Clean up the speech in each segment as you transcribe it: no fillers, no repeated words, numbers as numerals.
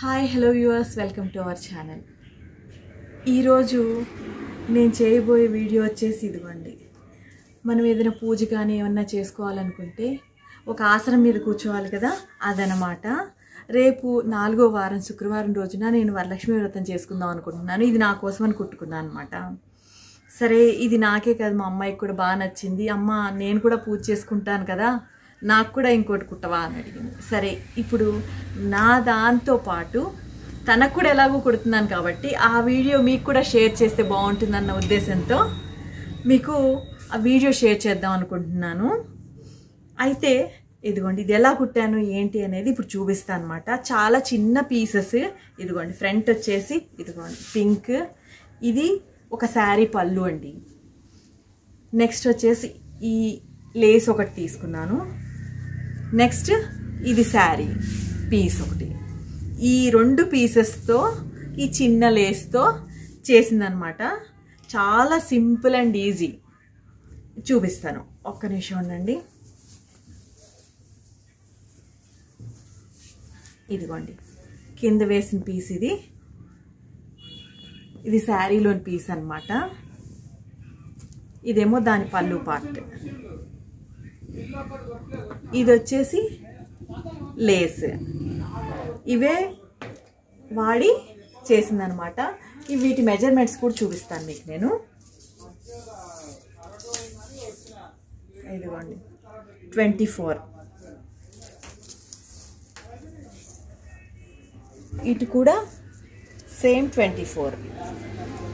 Hi hello viewers, welcome to our channel. ఈరోజు నేను చేయబోయే వీడియో వచ్చేసి ఇదిగోండి. మనం ఏదైనా పూజ కానీ ఏమన్నా చేసుకోవాలనుకుంటే ఒక ఆసనం మీద కూర్చోవాలి కదా, అదనమాట. రేపు 4వ వారం శుక్రవారం రోజున నేను వరలక్ష్మి వ్రతం చేసుకుందాం అనుకుంటున్నాను. ఇది నా కోసం అని కుట్టుకున్నాను అనమాట. సరే, ఇది నాకే కాదు మా అమ్మాయికి కూడా బాగా నచ్చింది. అమ్మ, నేను కూడా పూజ చేసుకుంటాను కదా, నాకు కూడా ఇంకోటి కుట్టవా అని అడిగింది. సరే, ఇప్పుడు నా దాంతో పాటు తనకు కూడా ఎలాగో కుడుతున్నాను కాబట్టి ఆ వీడియో మీకు కూడా షేర్ చేస్తే బాగుంటుందన్న ఉద్దేశంతో మీకు ఆ వీడియో షేర్ చేద్దాం అనుకుంటున్నాను. అయితే ఇదిగోండి, ఇది ఎలా కుట్టాను ఏంటి అనేది ఇప్పుడు చూపిస్తాను అనమాట. చాలా చిన్న పీసెస్. ఇదిగోండి, ఫ్రంట్ వచ్చేసి ఇదిగోండి పింక్. ఇది ఒక శారీ పళ్ళు అండి. నెక్స్ట్ వచ్చేసి ఈ లేస్ ఒకటి తీసుకున్నాను. నెక్స్ట్ ఇది శారీ పీస్ ఒకటి. ఈ 2 పీసెస్తో ఈ చిన్న లేస్తో చేసిందనమాట. చాలా సింపుల్ అండ్ ఈజీ. చూపిస్తాను, ఒక్క నిమిషం ఉండండి. ఇదిగోండి, కింద వేసిన పీస్ ఇది. ఇది శారీలోని పీస్ అనమాట. ఇదేమో దాని పళ్ళు పార్ట్. ఇది వచ్చేసి లేస్. ఇవే వాడి చేసిందనమాట. వీటి మెజర్మెంట్స్ కూడా చూపిస్తాను మీకు నేను. ఇదిగోండి 24. ఇటు కూడా సేమ్ 24.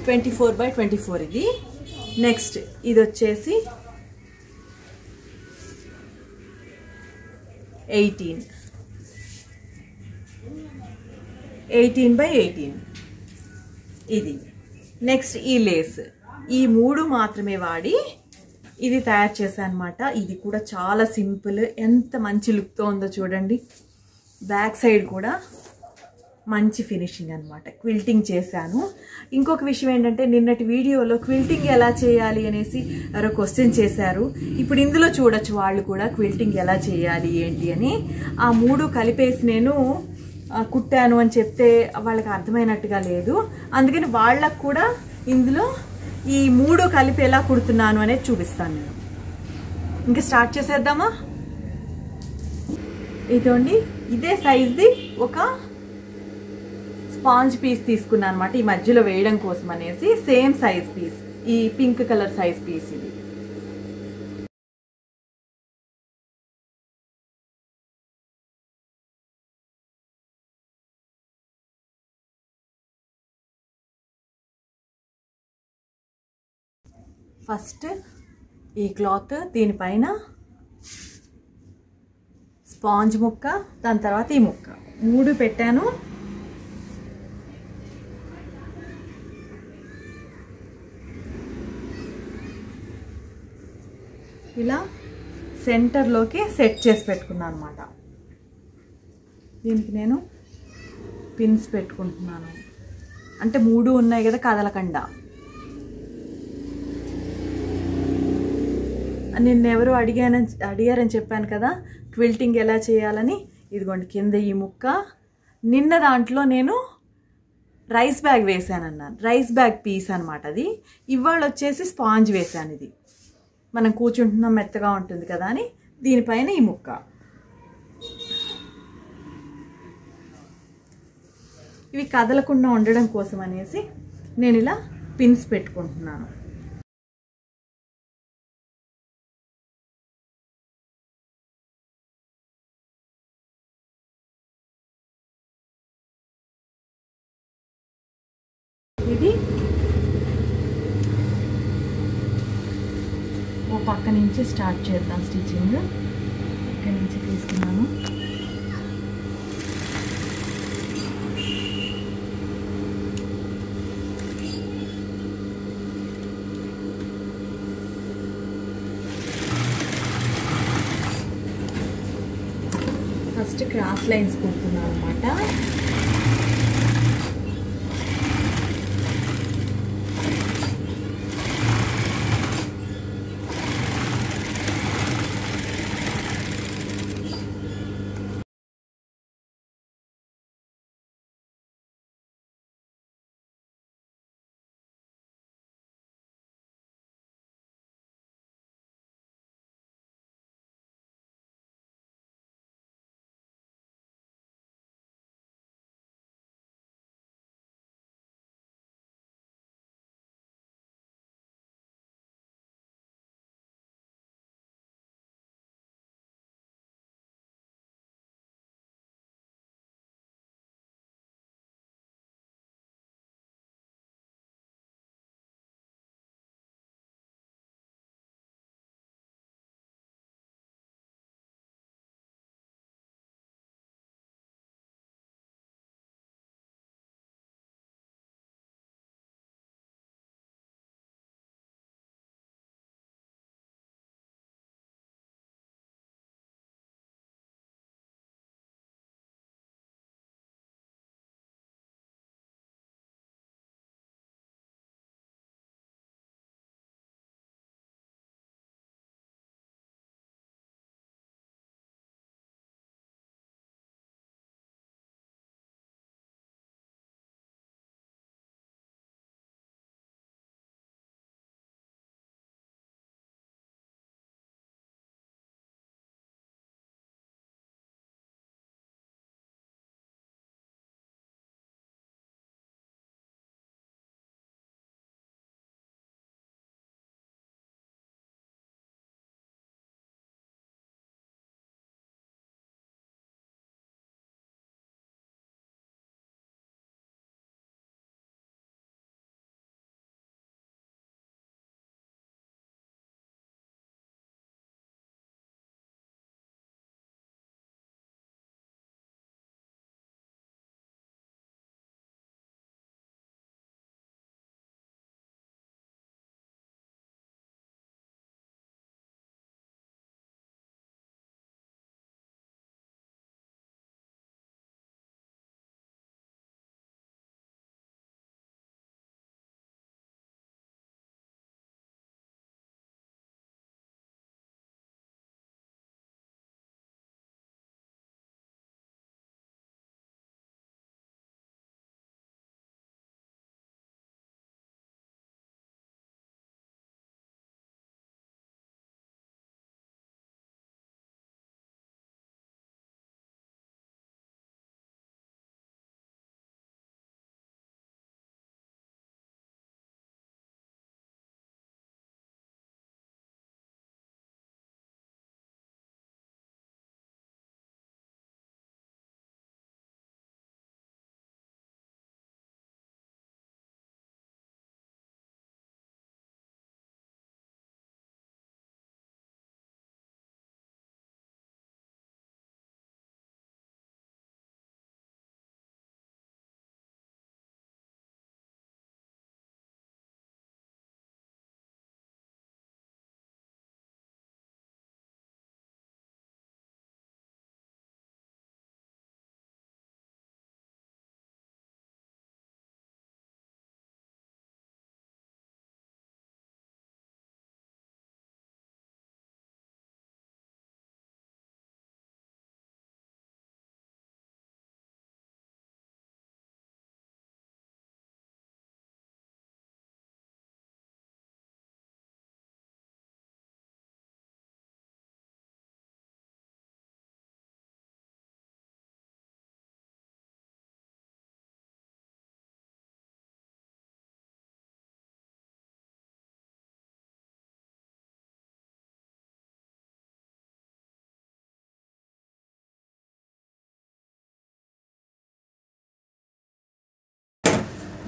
24/24 ఇది. నెక్స్ట్ ఇది వచ్చేసి 18. 18/18 ఇది. నెక్స్ట్ ఈ లేస్. ఈ 3 మాత్రమే వాడి ఇది తయారు చేశాను అనమాట. ఇది కూడా చాలా సింపుల్. ఎంత మంచి లుక్తో ఉందో చూడండి. బ్యాక్ సైడ్ కూడా మంచి ఫినిషింగ్ అనమాట. క్విల్టింగ్ చేశాను. ఇంకొక విషయం ఏంటంటే, నిన్నటి వీడియోలో క్విల్టింగ్ ఎలా చేయాలి అనేసి ఎవరో క్వశ్చన్ చేశారు. ఇప్పుడు ఇందులో చూడొచ్చు వాళ్ళు కూడా క్విల్టింగ్ ఎలా చేయాలి ఏంటి అని. ఆ 3 కలిపేసి నేను కుట్టాను అని చెప్తే వాళ్ళకి అర్థమైనట్టుగా లేదు. అందుకని వాళ్ళకు కూడా ఇందులో ఈ 3 కలిపి ఎలా కుడుతున్నాను అనేది చూపిస్తాను నేను. ఇంకా స్టార్ట్ చేసేద్దామా? ఇదండి, ఇదే సైజ్ది ఒక స్పాంజ్ పీస్ తీసుకున్నాను అనమాట. ఈ మధ్యలో వేయడం కోసం అనేసి సేమ్ సైజ్ పీస్. ఈ పింక్ కలర్ సైజ్ పీస్ ఇది. ఫస్ట్ ఈ క్లాత్, దీనిపైన స్పాంజ్ ముక్క, దాని తర్వాత ఈ ముక్క 3 పెట్టాను. ఇలా సెంటర్లోకి సెట్ చేసి పెట్టుకున్నాను అనమాట. దీనికి నేను పిన్స్ పెట్టుకుంటున్నాను. అంటే 3 ఉన్నాయి కదా, కదలకుండా. నిన్నెవరు అడిగారని చెప్పాను కదా క్విల్టింగ్ ఎలా చేయాలని. ఇదిగోండి, కింద ఈ ముక్క. నిన్న దాంట్లో నేను రైస్ బ్యాగ్ వేసానన్నాను. రైస్ బ్యాగ్ పీస్ అనమాట అది. ఇవాళ వచ్చేసి స్పాంజ్ వేసాను. ఇది మనం కూర్చుంటున్నాం, మెత్తగా ఉంటుంది కదా అని దీనిపైన ఈ ముక్క. ఇవి కదలకుండా ఉండడం కోసం అనేసి నేను ఇలా పిన్స్ పెట్టుకుంటున్నాను. ఇది ఓ పక్క నుంచి స్టార్ట్ చేద్దాం స్టిచ్చింగ్. ఇక్కడ నుంచి తీసుకున్నాను. ఫస్ట్ క్రాస్ లైన్స్ కుడుతున్నాను అనమాట.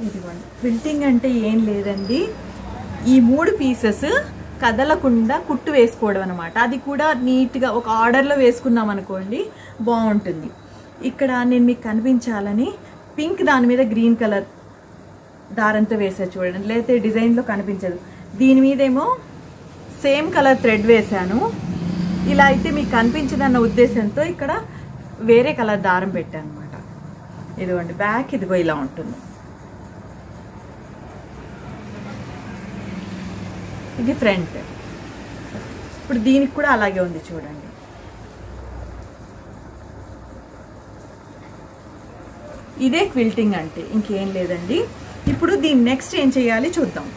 ఇదిగోండి, క్విల్టింగ్ అంటే ఏం లేదండి, ఈ 3 పీసెస్ కదలకుండా కుట్టు వేసుకోవడం అనమాట. అది కూడా నీట్గా ఒక ఆర్డర్లో వేసుకున్నాం అనుకోండి బాగుంటుంది. ఇక్కడ నేను మీకు కనిపించాలని పింక్ దాని మీద గ్రీన్ కలర్ దారంతో వేసా చూడండి, లేకపోతే డిజైన్లో కనిపించదు. దీని మీదేమో సేమ్ కలర్ థ్రెడ్ వేశాను. ఇలా అయితే మీకు కనిపించదన్న ఉద్దేశంతో ఇక్కడ వేరే కలర్ దారం పెట్టాను అనమాట. ఇదిగోండి బ్యాక్ ఇదిగో ఇలా ఉంటుంది. ఇది ఫ్రంట్. ఇప్పుడు దీనికి కూడా అలాగే ఉంది చూడండి. ఇదే క్విల్టింగ్ అంటే, ఇంకేం లేదండి. ఇప్పుడు దీన్ని నెక్స్ట్ ఏం చేయాలి చూద్దాం.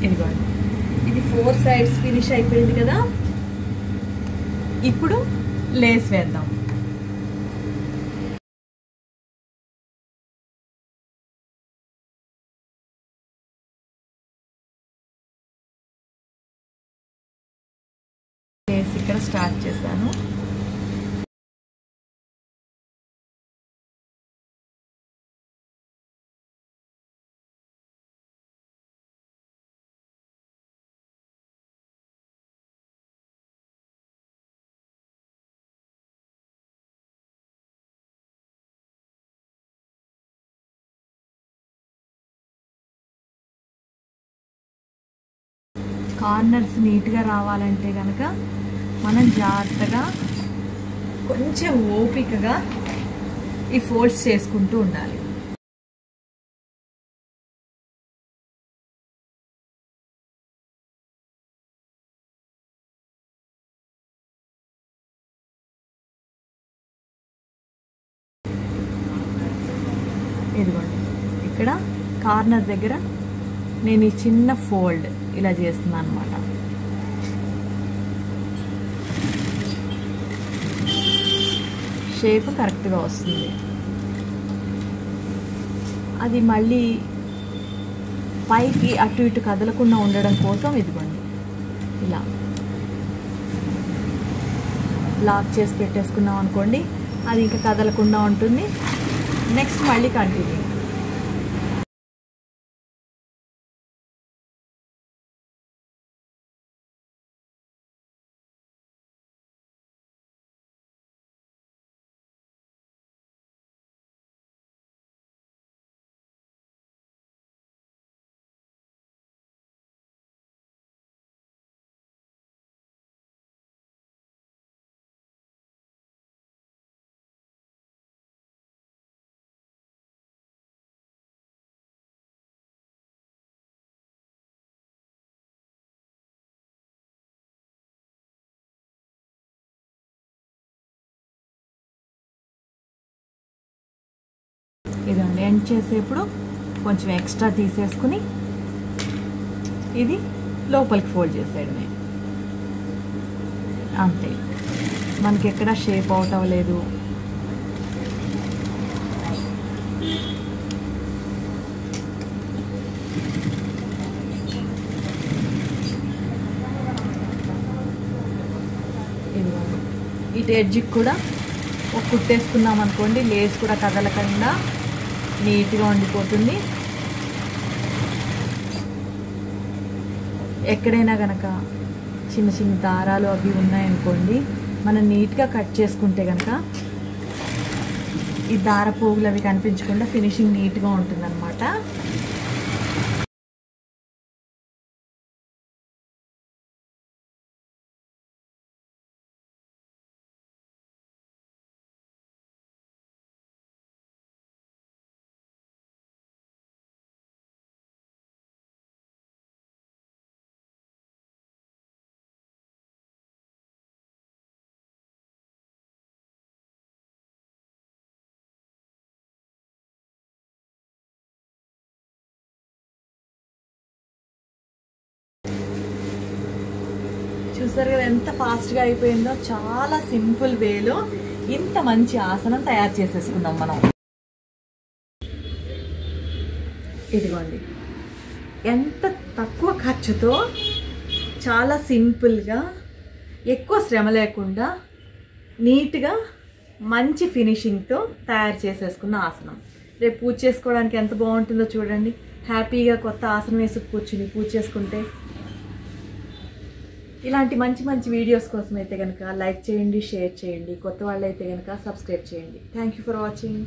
ఇదిగోండి, ఇది 4 సైడ్స్ ఫినిష్ అయిపోయింది కదా. ఇప్పుడు లేస్ వేద్దాం. లేస్ ఇక్కడ స్టార్ట్ చేశాను. కార్నర్స్ నీట్గా రావాలంటే కనుక మనం జాగ్రత్తగా కొంచెం ఓపికగా ఈ ఫోల్డ్స్ చేసుకుంటూ ఉండాలి. ఇదిగోండి, ఇక్కడ కార్నర్ దగ్గర నేను ఈ చిన్న ఫోల్డ్ ఇలా చేస్తున్నాను అన్నమాట. షేప్ కరెక్ట్గా వస్తుంది. అది మళ్ళీ పైకి అటు ఇటు కదలకుండా ఉండడం కోసం ఇదిగోండి ఇలా లాక్ చేసి పెట్టేసుకున్నాం అనుకోండి, అది ఇంకా కదలకుండా ఉంటుంది. నెక్స్ట్ మళ్ళీ కంటిన్యూ. ఇదండి ఎండ్ చేసేప్పుడు కొంచెం ఎక్స్ట్రా తీసేసుకుని ఇది లోపలికి ఫోల్డ్ చేసేయడమే. అంతే, మనకి ఎక్కడ షేప్ అవుట్ అవ్వలేదు. ఇటు ఎడ్జ్కి కూడా ఒక కుట్టేసుకున్నాం అనుకోండి, లేస్ కూడా కదలకుండా నీట్గా ఉండిపోతుంది. ఎక్కడైనా కనుక చిన్న చిన్న దారాలు అవి ఉన్నాయనుకోండి, మనం నీట్గా కట్ చేసుకుంటే కనుక ఈ దార పోగులు అవి కనిపించకుండా ఫినిషింగ్ నీట్గా ఉంటుందన్నమాట. చూసారు కదా ఎంత ఫాస్ట్గా అయిపోయిందో. చాలా సింపుల్ వేలో ఇంత మంచి ఆసనం తయారు చేసేసుకుందాం మనం. ఇదిగోండి, ఎంత తక్కువ ఖర్చుతో చాలా సింపుల్గా ఎక్కువ శ్రమ లేకుండా నీట్గా మంచి ఫినిషింగ్తో తయారు చేసేసుకున్న ఆసనం. రేపు పూజ చేసుకోవడానికి ఎంత బాగుంటుందో చూడండి. హ్యాపీగా కొత్త ఆసనం వేసి కూర్చుని పూజ చేసుకుంటే. ఇలాంటి మంచి మంచి వీడియోస్ కోసం అయితే కనుక లైక్ చేయండి, షేర్ చేయండి. కొత్త వాళ్ళు అయితే కనుక సబ్స్క్రైబ్ చేయండి. Thank you for watching.